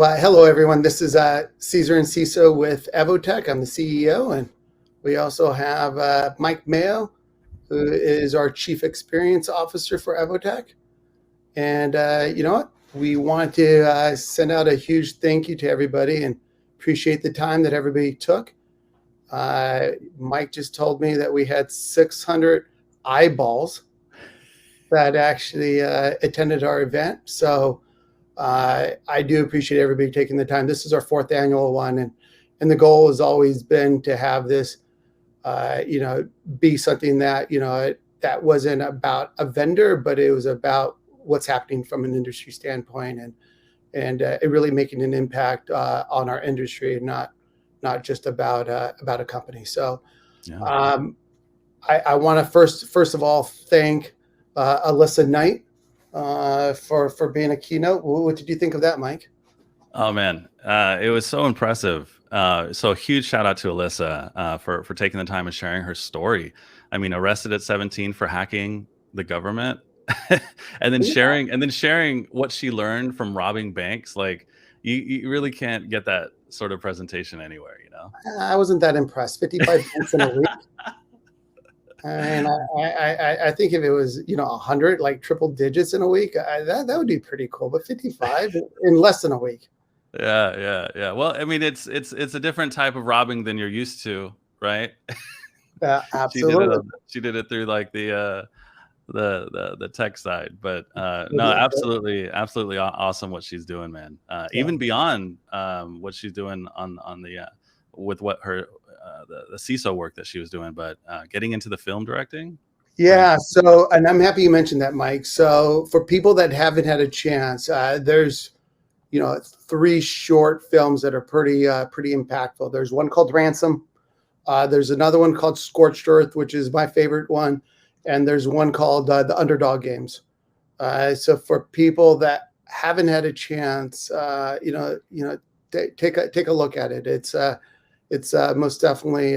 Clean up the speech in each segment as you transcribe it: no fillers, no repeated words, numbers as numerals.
Well, hello, everyone. This is Cesar and Enciso with EVOTEK. I'm the CEO, and we also have Mike Mayo, who is our Chief Experience Officer for EVOTEK. And you know what? We want to send out a huge thank you to everybody and appreciate the time that everybody took. Mike just told me that we had 600 eyeballs that actually attended our event. So I do appreciate everybody taking the time. This is our 4th annual one, and the goal has always been to have this, be something that that wasn't about a vendor, but it was about what's happening from an industry standpoint, and it really making an impact on our industry, and not just about a company. So, yeah. I want to first of all thank Alyssa Knight for being a keynote. What did you think of that, Mike? Oh man, it was so impressive. So a huge shout out to Alyssa for taking the time and sharing her story. I mean, arrested at 17 for hacking the government, and then sharing what she learned from robbing banks. Like you really can't get that sort of presentation anywhere, you know. I wasn't that impressed. 55 cents in a week. And I think if it was 100, like triple digits in a week, that would be pretty cool. But 55 in less than a week. Yeah. Well, I mean, it's a different type of robbing than you're used to, right? Absolutely. She did it through like the tech side, but no, absolutely awesome what she's doing, man. Even beyond what she's doing on the with what her the CISO work that she was doing, but getting into the film directing. Yeah. So, and I'm happy you mentioned that, Mike. So for people that haven't had a chance, there's 3 short films that are pretty impactful. There's one called Ransom. There's another one called Scorched Earth, which is my favorite one. And there's one called The Underdog Games. So for people that haven't had a chance, take a look at it. It's most definitely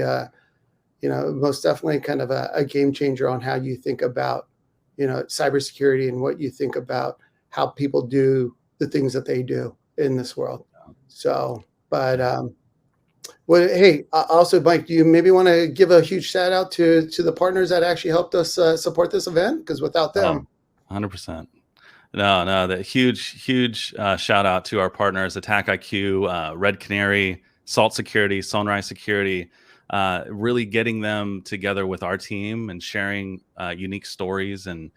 kind of a game changer on how you think about cybersecurity and what you think about how people do the things that they do in this world. So, but well, hey, also, Mike, do you maybe want to give a huge shout out to the partners that actually helped us support this event? Because without them, 100%. No, the huge shout out to our partners: Attack IQ, Red Canary, Salt Security, Sunrise Security. Really getting them together with our team and sharing unique stories and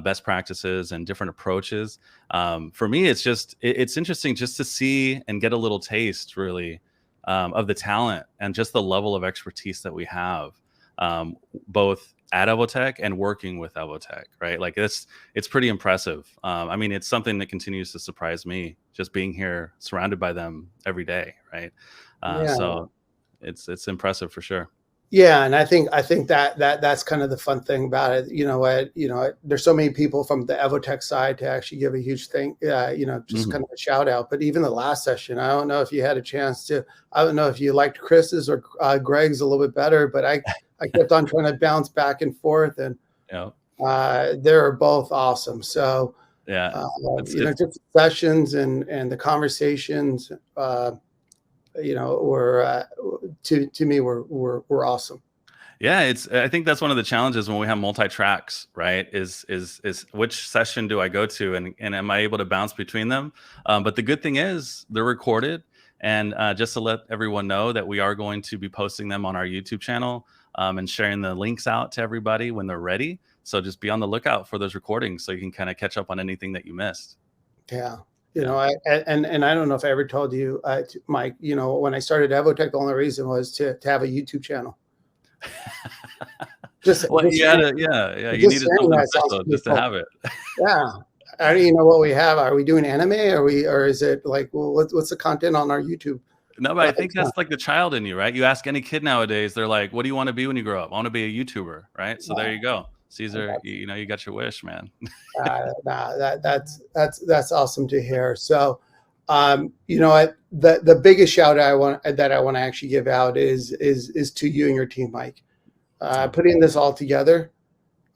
best practices and different approaches. For me, it's interesting just to see and get a little taste, really, of the talent and just the level of expertise that we have, both at EVOTEK and working with EVOTEK, right? Like it's pretty impressive. I mean, it's something that continues to surprise me, just being here surrounded by them every day, right? So it's impressive for sure. Yeah, and I think that's kind of the fun thing about it. There's so many people from the EVOTEK side to actually give a huge thing, just kind of a shout out. But even the last session, I don't know if you had a chance to. I don't know if you liked Chris's or Greg's a little bit better, but I kept on trying to bounce back and forth, and they're both awesome. So just sessions and the conversations. Were to me were awesome. Yeah, I think that's one of the challenges when we have multi-tracks, right? Is which session do I go to, and am I able to bounce between them? But the good thing is they're recorded, and just to let everyone know that we are going to be posting them on our YouTube channel and sharing the links out to everybody when they're ready. So just be on the lookout for those recordings so you can kind of catch up on anything that you missed. Yeah. I don't know if I ever told you, Mike, when I started EVOTEK, the only reason was to have a YouTube channel. You needed something special just to have it. Yeah. I don't even know what we have. Are we doing anime? Or is it like, well, what's the content on our YouTube? No, but I think that's like the child in you, right? You ask any kid nowadays, they're like, what do you want to be when you grow up? I want to be a YouTuber, right? So there you go. Cesar, you got your wish, man. That's awesome to hear. So, the biggest shout out I want to actually give out is to you and your team, Mike, putting this all together.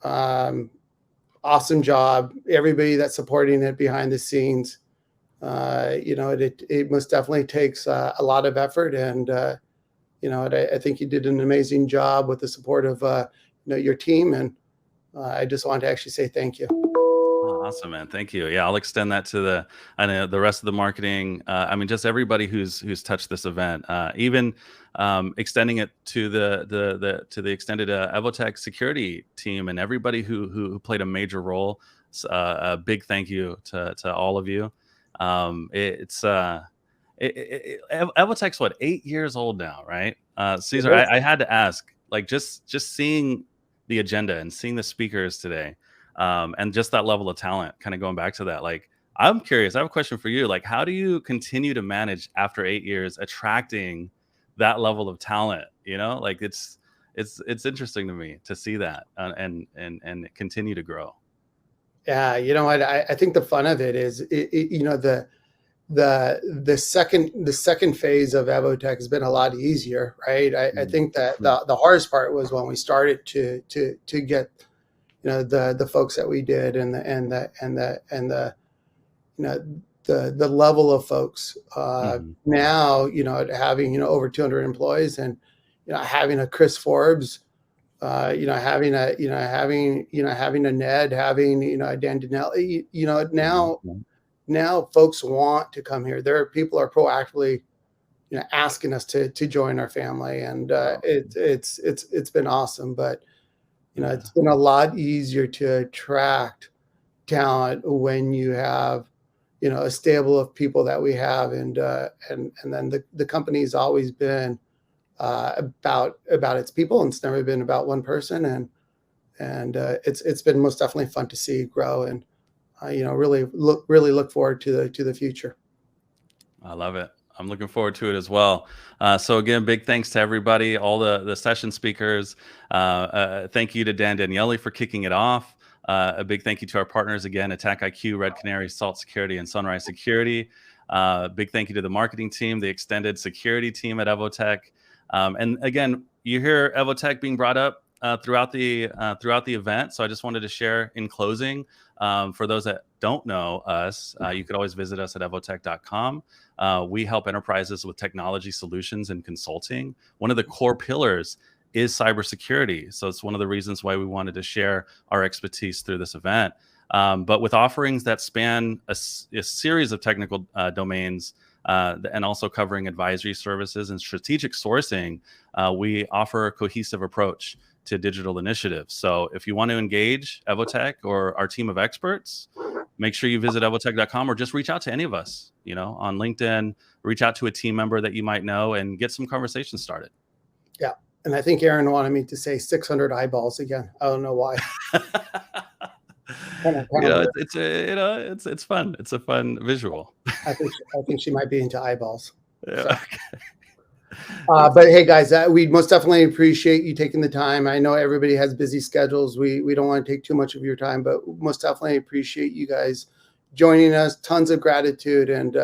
Awesome job, everybody that's supporting it behind the scenes. It most definitely takes a lot of effort, and I think you did an amazing job with the support of your team, and I just want to actually say thank you. Oh, awesome, man. Thank you. Yeah, I'll extend that to I know the rest of the marketing. I mean, just everybody who's touched this event, even extending it to the extended EVOTEK security team and everybody who played a major role. A big thank you to all of you. EVOTEK's what, 8 years old now, right? Cesar, I had to ask, like, just seeing the agenda and seeing the speakers today, and just that level of talent, kind of going back to that, like, I'm curious, I have a question for you. Like, how do you continue to manage after 8 years attracting that level of talent? Like, it's interesting to me to see that, and continue to grow. Yeah, you know what? I think the fun of it is, the second phase of EVOTEK has been a lot easier, right? I think that the hardest part was when we started to get the folks that we did, and the level of folks now, having having over 200 employees, and having a Chris Forbes, having a Ned, having a Dan Dinelli, now folks want to come here. People are proactively asking us to join our family, and it's been awesome. But it's been a lot easier to attract talent when you have a stable of people that we have, and then the company's always been about its people, and it's never been about one person, and it's been most definitely fun to see grow, and really look forward to the future. I love it. I'm looking forward to it as well. So again, big thanks to everybody, all the session speakers. Thank you to Dan Daniele for kicking it off. A big thank you to our partners again, Attack IQ, Red Canary, Salt Security, and Sunrise Security. Big thank you to the marketing team, the extended security team at EVOTEK. And again, you hear EVOTEK being brought up throughout the event. So I just wanted to share in closing, for those that don't know us, you could always visit us at evotek.com. We help enterprises with technology solutions and consulting. One of the core pillars is cybersecurity. So it's one of the reasons why we wanted to share our expertise through this event. But with offerings that span a series of technical domains, and also covering advisory services and strategic sourcing, we offer a cohesive approach to digital initiatives. So if you want to engage EVOTEK or our team of experts, make sure you visit evotek.com, or just reach out to any of us, on LinkedIn, reach out to a team member that you might know and get some conversations started. Yeah. And I think Aaron wanted me to say 600 eyeballs again. I don't know why. It's fun. It's a fun visual. I think she might be into eyeballs. Yeah. So. But hey, guys, we most definitely appreciate you taking the time. I know everybody has busy schedules. We don't want to take too much of your time, but most definitely appreciate you guys joining us. Tons of gratitude, and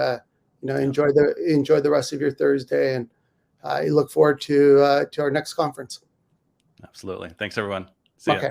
enjoy the rest of your Thursday, and I look forward to our next conference. Absolutely. Thanks, everyone. See ya. Okay.